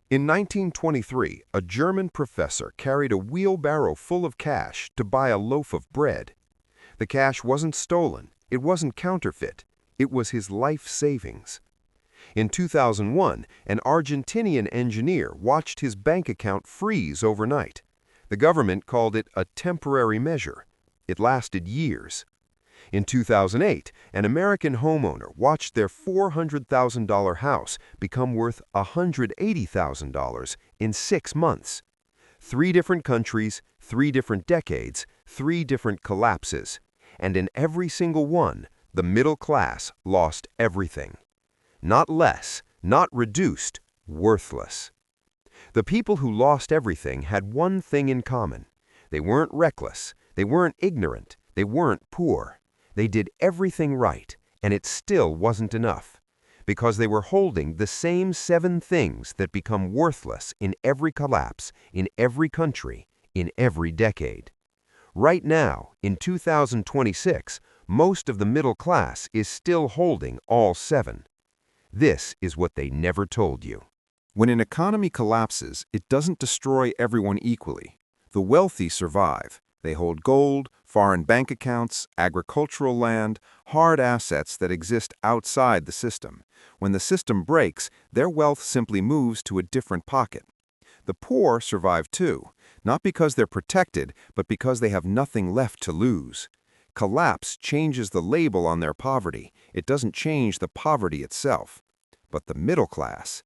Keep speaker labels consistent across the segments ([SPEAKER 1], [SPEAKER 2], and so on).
[SPEAKER 1] In 1923, a German professor carried a wheelbarrow full of cash to buy a loaf of bread. The cash wasn't stolen, it wasn't counterfeit, it was his life savings. In 2001, an Argentinian engineer watched his bank account freeze overnight. The government called it a temporary measure. It lasted years. In 2008, an American homeowner watched their $400,000 house become worth $180,000 in 6 months. 3 different countries, 3 different decades, 3 different collapses. And in every single one, the middle class lost everything. Not less, not reduced, worthless. The people who lost everything had one thing in common. They weren't reckless, they weren't ignorant, they weren't poor. They did everything right, and it still wasn't enough, because they were holding the same 7 things that become worthless in every collapse, in every country, in every decade. Right now, in 2026, most of the middle class is still holding all 7. This is what they never told you.
[SPEAKER 2] When an economy collapses, it doesn't destroy everyone equally. The wealthy survive. They hold gold, foreign bank accounts, agricultural land, hard assets that exist outside the system. When the system breaks, their wealth simply moves to a different pocket. The poor survive too, not because they're protected, but because they have nothing left to lose. Collapse changes the label on their poverty. It doesn't change the poverty itself. But the middle class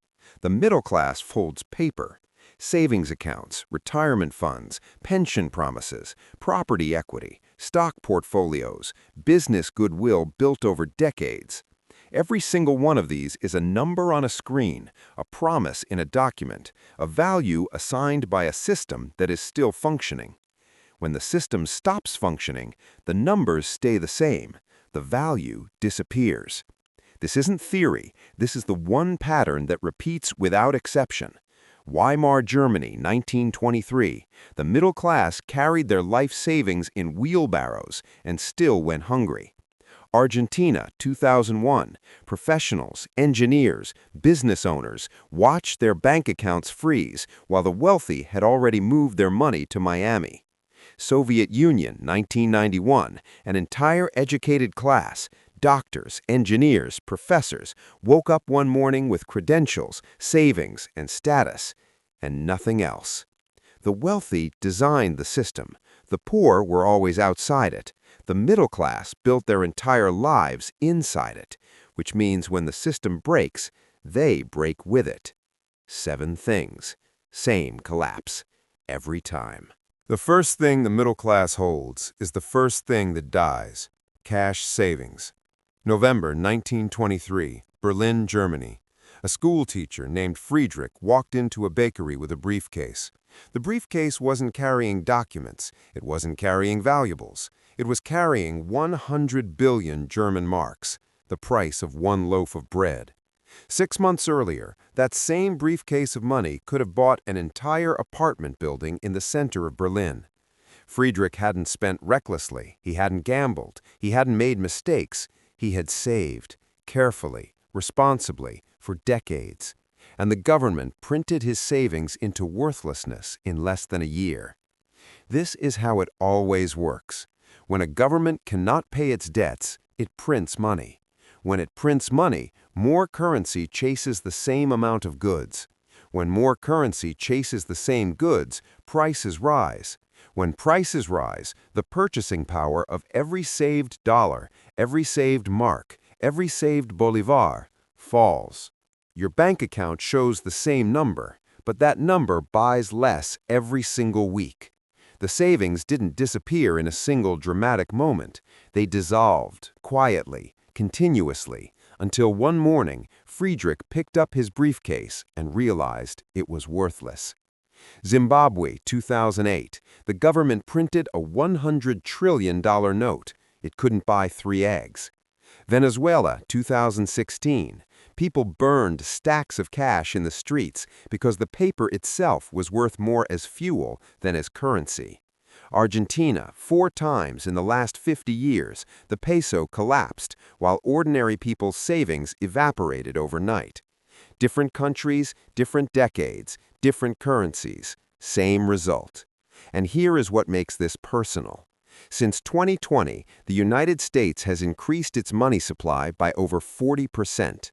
[SPEAKER 2] holds paper. Savings accounts, retirement funds, pension promises, property equity, stock portfolios, business goodwill built over decades. Every single one of these is a number on a screen, a promise in a document, a value assigned by a system that is still functioning. When the system stops functioning, the numbers stay the same. The value disappears. This isn't theory. This is the one pattern that repeats without exception. Weimar Germany, 1923. The middle class carried their life savings in wheelbarrows and still went hungry. Argentina, 2001. Professionals, engineers, business owners watched their bank accounts freeze while the wealthy had already moved their money to Miami. Soviet Union, 1991. An entire educated class, doctors, engineers, professors, woke up one morning with credentials, savings, and status, and nothing else. The wealthy designed the system. The poor were always outside it. The middle class built their entire lives inside it, which means when the system breaks, they break with it. 7 things. Same collapse. Every time.
[SPEAKER 1] The first thing the middle class holds is the first thing that dies: cash savings. November 1923, Berlin, Germany. A school teacher named Friedrich walked into a bakery with a briefcase. The briefcase wasn't carrying documents. It wasn't carrying valuables. It was carrying 100 billion German marks, the price of 1 loaf of bread. 6 months earlier, that same briefcase of money could have bought an entire apartment building in the center of Berlin. Friedrich hadn't spent recklessly. He hadn't gambled. He hadn't made mistakes. He had saved, carefully, responsibly, for decades. And the government printed his savings into worthlessness in less than a year. This is how it always works. When a government cannot pay its debts, it prints money. When it prints money, more currency chases the same amount of goods. When more currency chases the same goods, prices rise. When prices rise, the purchasing power of every saved dollar, every saved mark, every saved bolivar falls. Your bank account shows the same number, but that number buys less every single week. The savings didn't disappear in a single dramatic moment. They dissolved, quietly, continuously, until one morning, Friedrich picked up his briefcase and realized it was worthless. Zimbabwe, 2008. The government printed a $100 trillion note. It couldn't buy 3 eggs. Venezuela, 2016. People burned stacks of cash in the streets because the paper itself was worth more as fuel than as currency. Argentina, 4 times in the last 50 years, the peso collapsed while ordinary people's savings evaporated overnight. Different countries, different decades, different currencies, same result. And here is what makes this personal. Since 2020, the United States has increased its money supply by over 40%.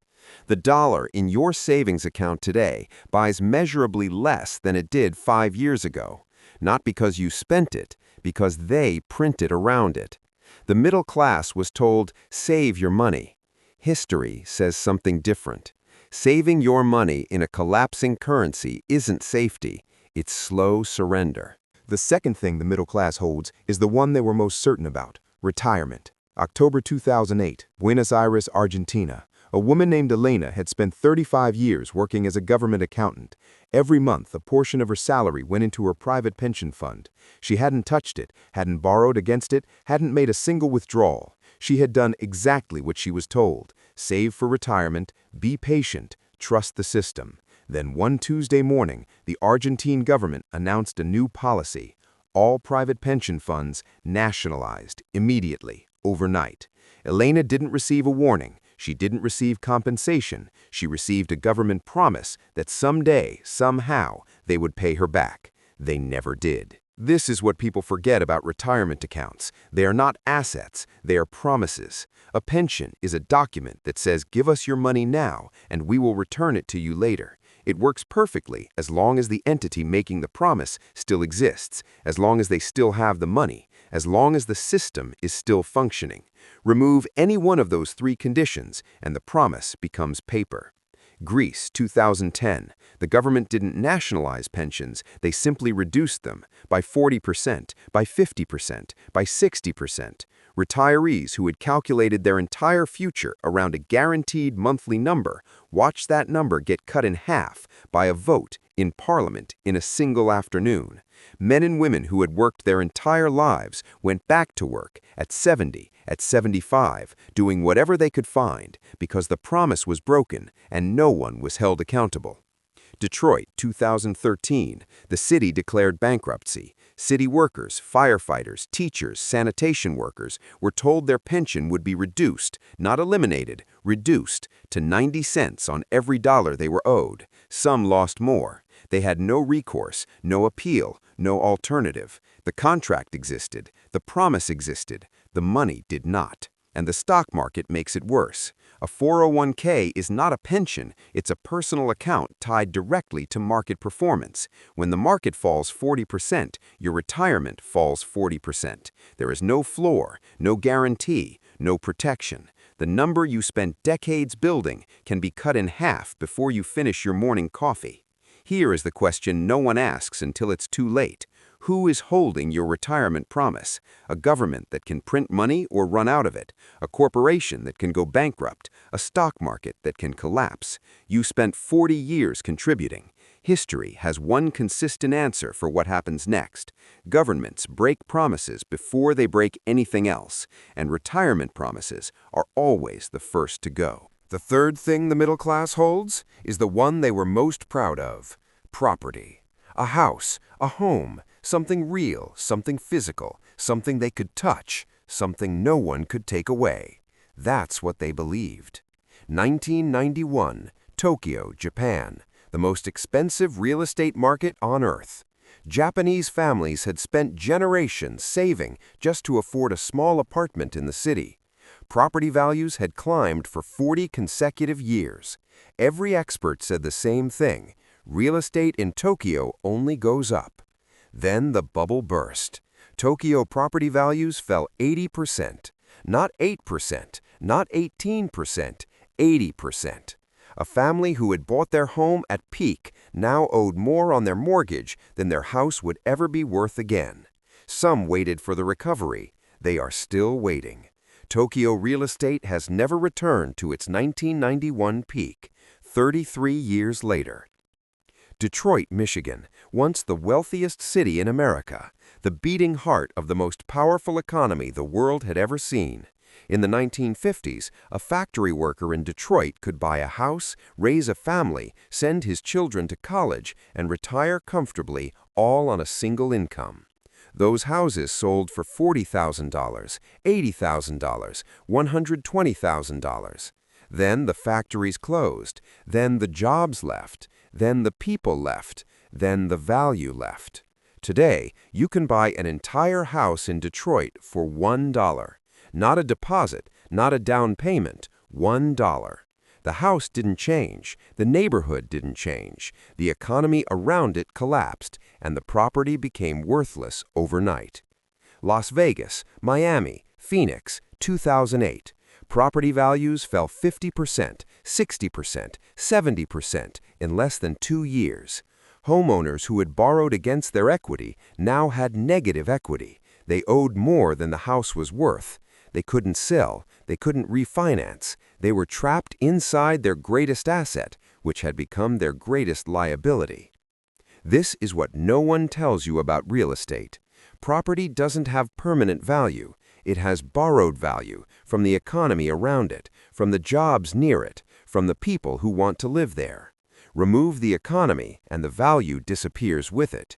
[SPEAKER 1] The dollar in your savings account today buys measurably less than it did 5 years ago. Not because you spent it, because they printed around it. The middle class was told, save your money. History says something different. Saving your money in a collapsing currency isn't safety, it's slow surrender.
[SPEAKER 2] The second thing the middle class holds is the one they were most certain about: retirement. October 2008, Buenos Aires, Argentina. A woman named Elena had spent 35 years working as a government accountant. Every month, a portion of her salary went into her private pension fund. She hadn't touched it, hadn't borrowed against it, hadn't made a single withdrawal. She had done exactly what she was told: save for retirement, be patient, trust the system. Then one Tuesday morning, the Argentine government announced a new policy: all private pension funds nationalized immediately, overnight. Elena didn't receive a warning. She didn't receive compensation. She received a government promise that someday, somehow, they would pay her back. They never did. This is what people forget about retirement accounts. They are not assets, they are promises. A pension is a document that says, give us your money now, and we will return it to you later. It works perfectly as long as the entity making the promise still exists, as long as they still have the money, as long as the system is still functioning. Remove any one of those three conditions, and the promise becomes paper. Greece, 2010. The government didn't nationalize pensions, they simply reduced them by 40%, by 50%, by 60%. Retirees who had calculated their entire future around a guaranteed monthly number watched that number get cut in half by a vote in Parliament in a single afternoon. Men and women who had worked their entire lives went back to work at 70, at 75, doing whatever they could find because the promise was broken and no one was held accountable. Detroit, 2013. The city declared bankruptcy. City workers, firefighters, teachers, sanitation workers were told their pension would be reduced, not eliminated, reduced to 90 cents on every dollar they were owed. Some lost more. They had no recourse, no appeal, no alternative. The contract existed, the promise existed, the money did not. And the stock market makes it worse. A 401k is not a pension, it's a personal account tied directly to market performance. When the market falls 40%, your retirement falls 40%. There is no floor, no guarantee, no protection. The number you spent decades building can be cut in half before you finish your morning coffee. Here is the question no one asks until it's too late. Who is holding your retirement promise? A government that can print money or run out of it, a corporation that can go bankrupt, a stock market that can collapse. You spent 40 years contributing. History has one consistent answer for what happens next. Governments break promises before they break anything else, and retirement promises are always the first to go.
[SPEAKER 1] The third thing the middle class holds is the one they were most proud of: property. A house, a home, something real, something physical, something they could touch, something no one could take away. That's what they believed. 1991, Tokyo, Japan, the most expensive real estate market on earth. Japanese families had spent generations saving just to afford a small apartment in the city. Property values had climbed for 40 consecutive years. Every expert said the same thing: real estate in Tokyo only goes up. Then the bubble burst. Tokyo property values fell 80%. Not 8%, not 18%, 80%. A family who had bought their home at peak now owed more on their mortgage than their house would ever be worth again. Some waited for the recovery. They are still waiting. Tokyo real estate has never returned to its 1991 peak, 33 years later. Detroit, Michigan, once the wealthiest city in America, the beating heart of the most powerful economy the world had ever seen. In the 1950s, a factory worker in Detroit could buy a house, raise a family, send his children to college, and retire comfortably, all on a single income. Those houses sold for $40,000, $80,000, $120,000. Then the factories closed. Then the jobs left. Then the people left. Then the value left. Today, you can buy an entire house in Detroit for $1. Not a deposit, not a down payment, $1. The house didn't change, the neighborhood didn't change, the economy around it collapsed, and the property became worthless overnight. Las Vegas, Miami, Phoenix, 2008. Property values fell 50%, 60%, 70% in less than 2 years. Homeowners who had borrowed against their equity now had negative equity. They owed more than the house was worth. They couldn't sell. They couldn't refinance. They were trapped inside their greatest asset, which had become their greatest liability. This is what no one tells you about real estate. Property doesn't have permanent value. It has borrowed value from the economy around it, from the jobs near it, from the people who want to live there. Remove the economy, and the value disappears with it.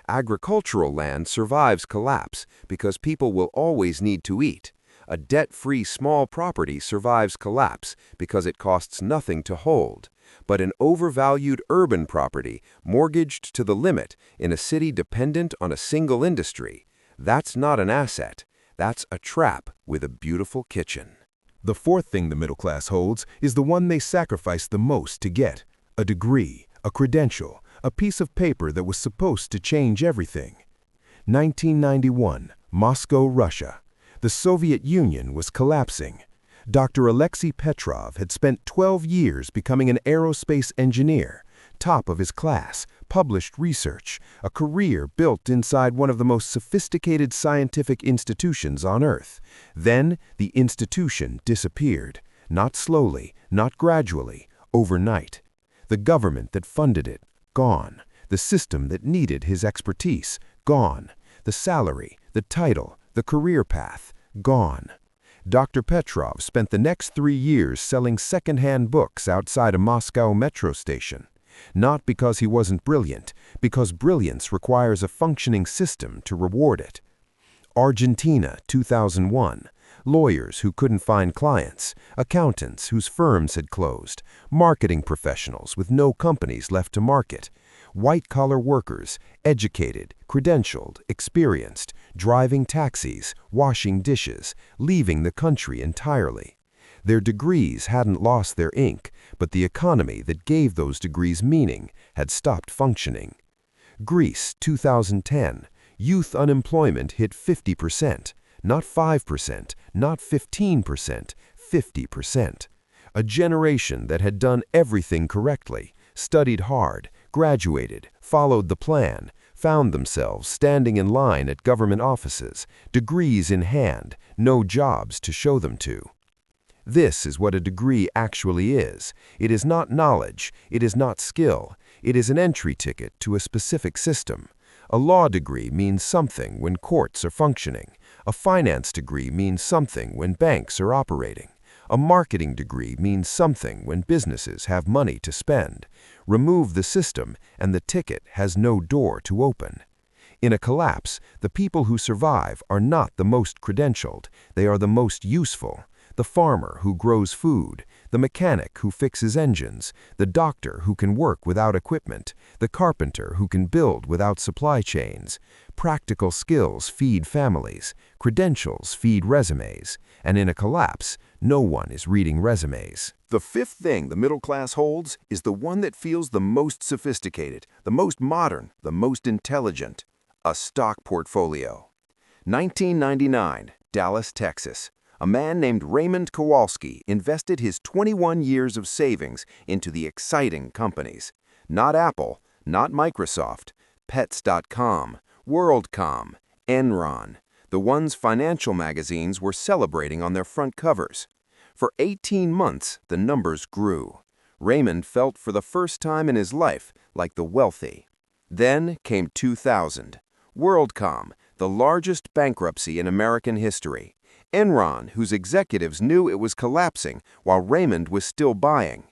[SPEAKER 1] Agricultural land survives collapse because people will always need to eat. A debt-free small property survives collapse because it costs nothing to hold. But an overvalued urban property, mortgaged to the limit in a city dependent on a single industry, that's not an asset. That's a trap with a beautiful kitchen.
[SPEAKER 2] The fourth thing the middle class holds is the one they sacrifice the most to get: a degree, a credential, a piece of paper that was supposed to change everything. 1991, Moscow, Russia. The Soviet Union was collapsing. Dr. Alexei Petrov had spent 12 years becoming an aerospace engineer, top of his class, published research, a career built inside one of the most sophisticated scientific institutions on Earth. Then the institution disappeared, not slowly, not gradually, overnight. The government that funded it, gone. The system that needed his expertise, gone. The salary, the title, the career path, gone. Dr. Petrov spent the next 3 years selling second-hand books outside a Moscow metro station. Not because he wasn't brilliant, because brilliance requires a functioning system to reward it. Argentina, 2001. Lawyers who couldn't find clients, accountants whose firms had closed, marketing professionals with no companies left to market, white-collar workers, educated, credentialed, experienced, driving taxis, washing dishes, leaving the country entirely. Their degrees hadn't lost their ink, but the economy that gave those degrees meaning had stopped functioning. Greece, 2010. Youth unemployment hit 50%. Not 5%, not 15%, 50%. A generation that had done everything correctly, studied hard, graduated, followed the plan, found themselves standing in line at government offices, degrees in hand, no jobs to show them to. This is what a degree actually is. It is not knowledge, it is not skill, it is an entry ticket to a specific system. A law degree means something when courts are functioning. A finance degree means something when banks are operating. A marketing degree means something when businesses have money to spend. Remove the system, and the ticket has no door to open. In a collapse, the people who survive are not the most credentialed, they are the most useful. The farmer who grows food, the mechanic who fixes engines, the doctor who can work without equipment, the carpenter who can build without supply chains. Practical skills feed families, credentials feed resumes, and in a collapse, no one is reading resumes. The fifth thing the middle class holds is the one that feels the most sophisticated, the most modern, the most intelligent: a stock portfolio. 1999, Dallas, Texas. A man named Raymond Kowalski invested his 21 years of savings into the exciting companies. Not Apple, not Microsoft, Pets.com, WorldCom, Enron, the ones financial magazines were celebrating on their front covers. For 18 months, the numbers grew. Raymond felt for the first time in his life like the wealthy. Then came 2000. WorldCom, the largest bankruptcy in American history. Enron, whose executives knew it was collapsing while Raymond was still buying.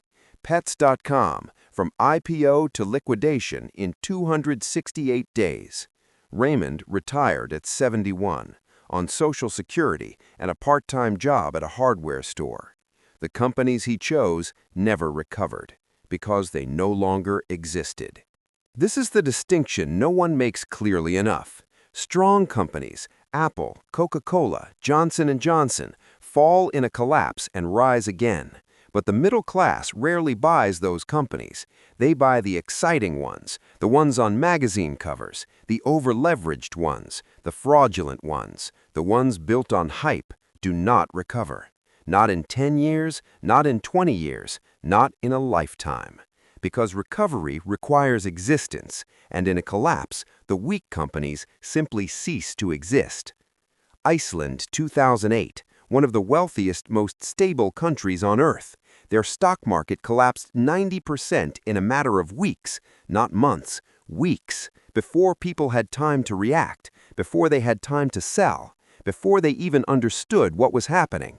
[SPEAKER 2] Pets.com, from IPO to liquidation in 268 days. Raymond retired at 71, on Social Security and a part-time job at a hardware store. The companies he chose never recovered because they no longer existed. This is the distinction no one makes clearly enough. Strong companies, Apple, Coca-Cola, Johnson & Johnson, fall in a collapse and rise again. But the middle class rarely buys those companies. They buy the exciting ones, the ones on magazine covers, the over-leveraged ones, the fraudulent ones, the ones built on hype, do not recover. Not in 10 years, not in 20 years, not in a lifetime. Because recovery requires existence, and in a collapse, the weak companies simply cease to exist. Iceland, 2008, one of the wealthiest, most stable countries on Earth. Their stock market collapsed 90% in a matter of weeks, not months, weeks, before people had time to react, before they had time to sell, before they even understood what was happening.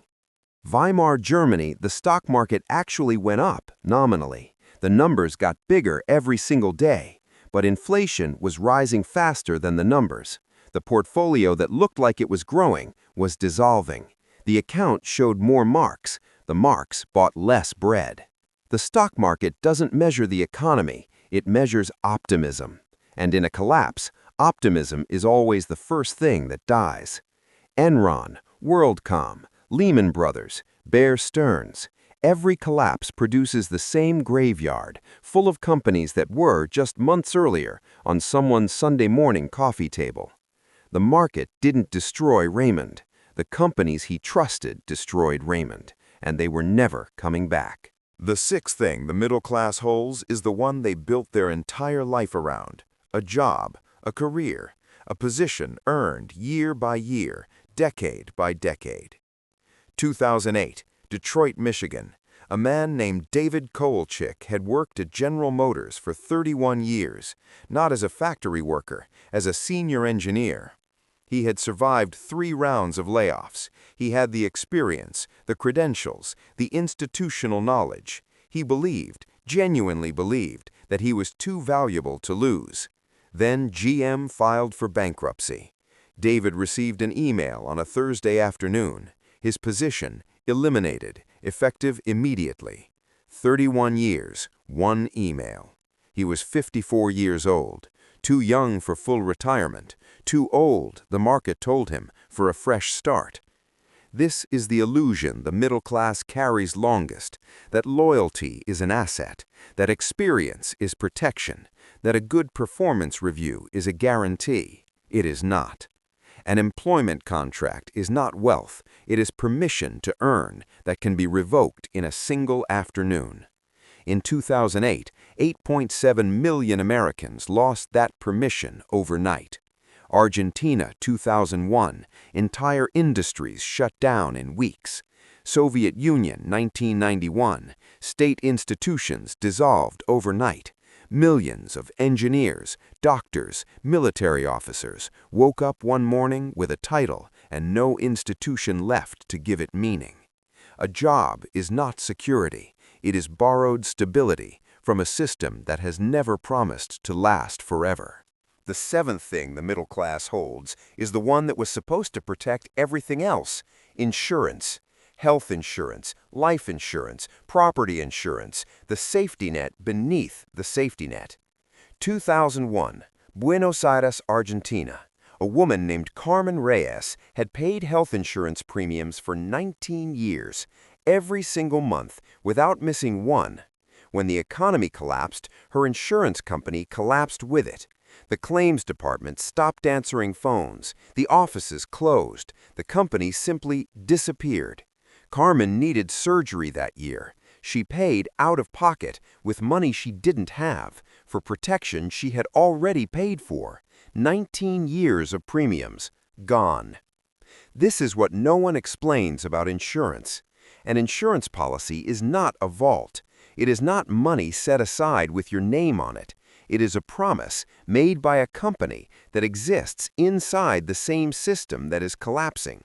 [SPEAKER 2] Weimar Germany, the stock market actually went up, nominally. The numbers got bigger every single day, but inflation was rising faster than the numbers. The portfolio that looked like it was growing was dissolving. The account showed more marks. The marks bought less bread. The stock market doesn't measure the economy, it measures optimism. And in a collapse, optimism is always the first thing that dies. Enron, WorldCom, Lehman Brothers, Bear Stearns. Every collapse produces the same graveyard, full of companies that were, just months earlier, on someone's Sunday morning coffee table. The market didn't destroy Raymond. The companies he trusted destroyed Raymond, and they were never coming back.
[SPEAKER 1] The sixth thing the middle class holds is the one they built their entire life around: a job, a career, a position earned year by year, decade by decade. 2008, Detroit, Michigan. A man named David Kovalchik had worked at General Motors for 31 years, not as a factory worker, as a senior engineer. He had survived 3 rounds of layoffs. He had the experience, the credentials, the institutional knowledge. He believed, genuinely believed, that he was too valuable to lose. Then GM filed for bankruptcy. David received an email on a Thursday afternoon. His position eliminated, effective immediately. 31 years, 1 email. He was 54 years old, too young for full retirement, too old, the market told him, for a fresh start. This is the illusion the middle class carries longest, that loyalty is an asset, that experience is protection, that a good performance review is a guarantee. It is not. An employment contract is not wealth, it is permission to earn that can be revoked in a single afternoon. In 2008, 8.7 million Americans lost that permission overnight. Argentina, 2001, entire industries shut down in weeks. Soviet Union, 1991, state institutions dissolved overnight. Millions of engineers, doctors, military officers woke up one morning with a title and no institution left to give it meaning. A job is not security, it is borrowed stability from a system that has never promised to last forever. The seventh thing the middle class holds is the one that was supposed to protect everything else: insurance. Health insurance, life insurance, property insurance, the safety net beneath the safety net. 2001, Buenos Aires, Argentina. A woman named Carmen Reyes had paid health insurance premiums for 19 years, every single month, without missing one. When the economy collapsed, her insurance company collapsed with it. The claims department stopped answering phones, the offices closed, the company simply disappeared. Carmen needed surgery that year. She paid out of pocket with money she didn't have for protection she had already paid for. 19 years of premiums, gone. This is what no one explains about insurance. An insurance policy is not a vault. It is not money set aside with your name on it. It is a promise made by a company that exists inside the same system that is collapsing.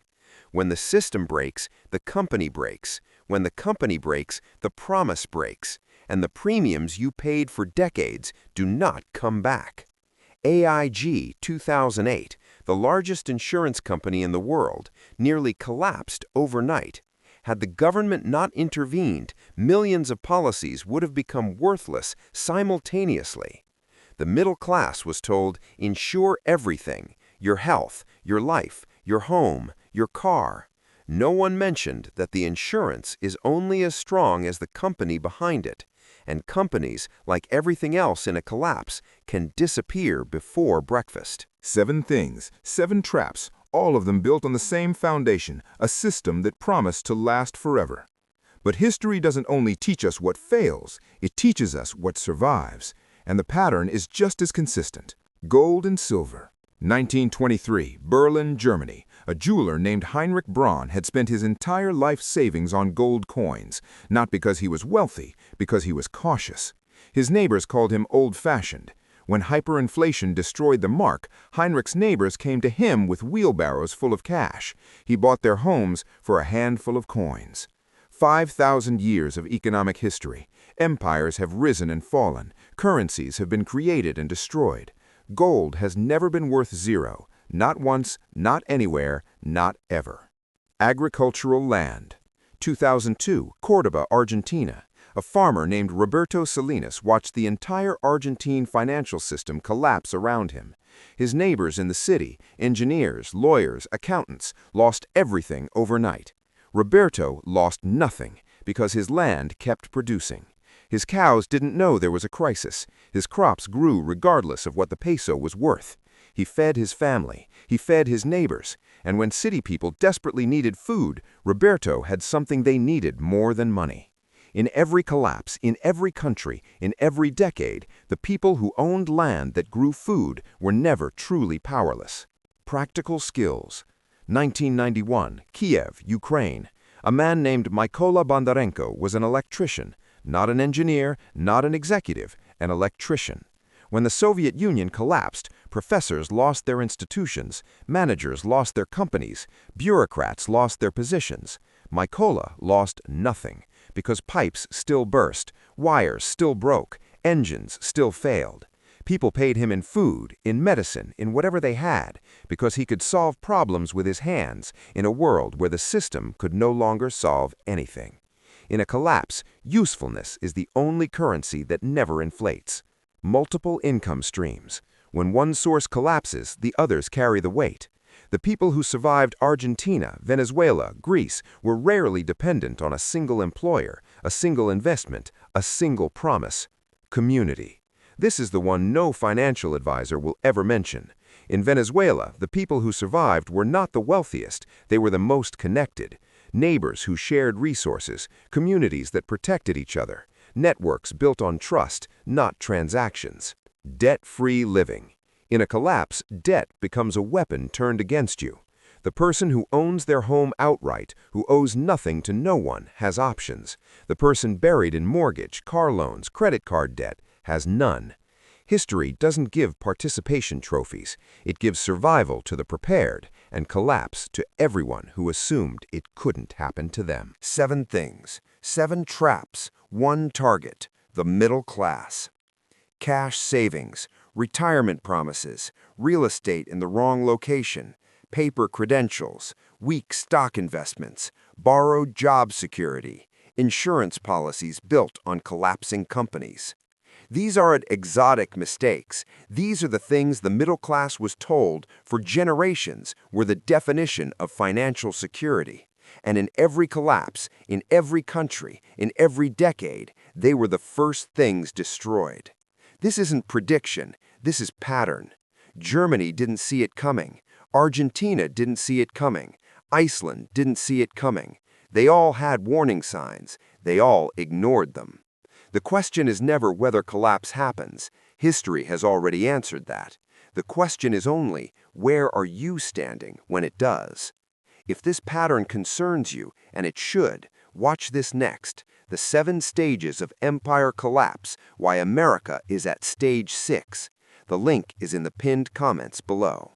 [SPEAKER 1] When the system breaks, the company breaks. When the company breaks, the promise breaks. And the premiums you paid for decades do not come back. AIG 2008, the largest insurance company in the world, nearly collapsed overnight.
[SPEAKER 2] Had the government not intervened, millions of policies would have become worthless simultaneously. The middle class was told, insure everything, your health, your life, your home, your car. No one mentioned that the insurance is only as strong as the company behind it, and companies, like everything else in a collapse, can disappear before breakfast.
[SPEAKER 1] 7 things, 7 traps, all of them built on the same foundation, a system that promised to last forever. But history doesn't only teach us what fails, it teaches us what survives. And the pattern is just as consistent. Gold and silver. 1923, Berlin, Germany. A jeweler named Heinrich Braun had spent his entire life savings on gold coins, not because he was wealthy, because he was cautious. His neighbors called him old-fashioned. When hyperinflation destroyed the mark, Heinrich's neighbors came to him with wheelbarrows full of cash. He bought their homes for a handful of coins. 5,000 years of economic history. Empires have risen and fallen. Currencies have been created and destroyed. Gold has never been worth zero. Not once, not anywhere, not ever. Agricultural land. 2002, Cordoba, Argentina. A farmer named Roberto Salinas watched the entire Argentine financial system collapse around him. His neighbors in the city, engineers, lawyers, accountants, lost everything overnight. Roberto lost nothing because his land kept producing. His cows didn't know there was a crisis. His crops grew regardless of what the peso was worth. He fed his family. He fed his neighbors. And when city people desperately needed food, Roberto had something they needed more than money. In every collapse, in every country, in every decade, the people who owned land that grew food were never truly powerless. Practical skills. 1991, Kiev, Ukraine. A man named Mykola Bondarenko was an electrician, not an engineer, not an executive, an electrician. When the Soviet Union collapsed, professors lost their institutions, managers lost their companies, bureaucrats lost their positions. Mykola lost nothing, because pipes still burst, wires still broke, engines still failed. People paid him in food, in medicine, in whatever they had, because he could solve problems with his hands in a world where the system could no longer solve anything. In a collapse, usefulness is the only currency that never inflates. Multiple income streams. When one source collapses, the others carry the weight. The people who survived Argentina, Venezuela, Greece were rarely dependent on a single employer, a single investment, a single promise. Community. This is the one no financial advisor will ever mention. In Venezuela, the people who survived were not the wealthiest, they were the most connected. Neighbors who shared resources, communities that protected each other, networks built on trust, not transactions. Debt-free living. In a collapse, debt becomes a weapon turned against you. The person who owns their home outright, who owes nothing to no one, has options. The person buried in mortgage, car loans, credit card debt, has none. History doesn't give participation trophies. It gives survival to the prepared and collapse to everyone who assumed it couldn't happen to them. 7 things, 7 traps, 1 target, the middle class. Cash savings, retirement promises, real estate in the wrong location, paper credentials, weak stock investments, borrowed job security, insurance policies built on collapsing companies. These aren't exotic mistakes. These are the things the middle class was told for generations were the definition of financial security. And in every collapse, in every country, in every decade, they were the first things destroyed. This isn't prediction, this is pattern. Germany didn't see it coming. Argentina didn't see it coming. Iceland didn't see it coming. They all had warning signs. They all ignored them. The question is never whether collapse happens. History has already answered that. The question is only, where are you standing when it does? If this pattern concerns you, and it should, watch this next. The 7 stages of empire collapse, why America is at stage 6. The link is in the pinned comments below.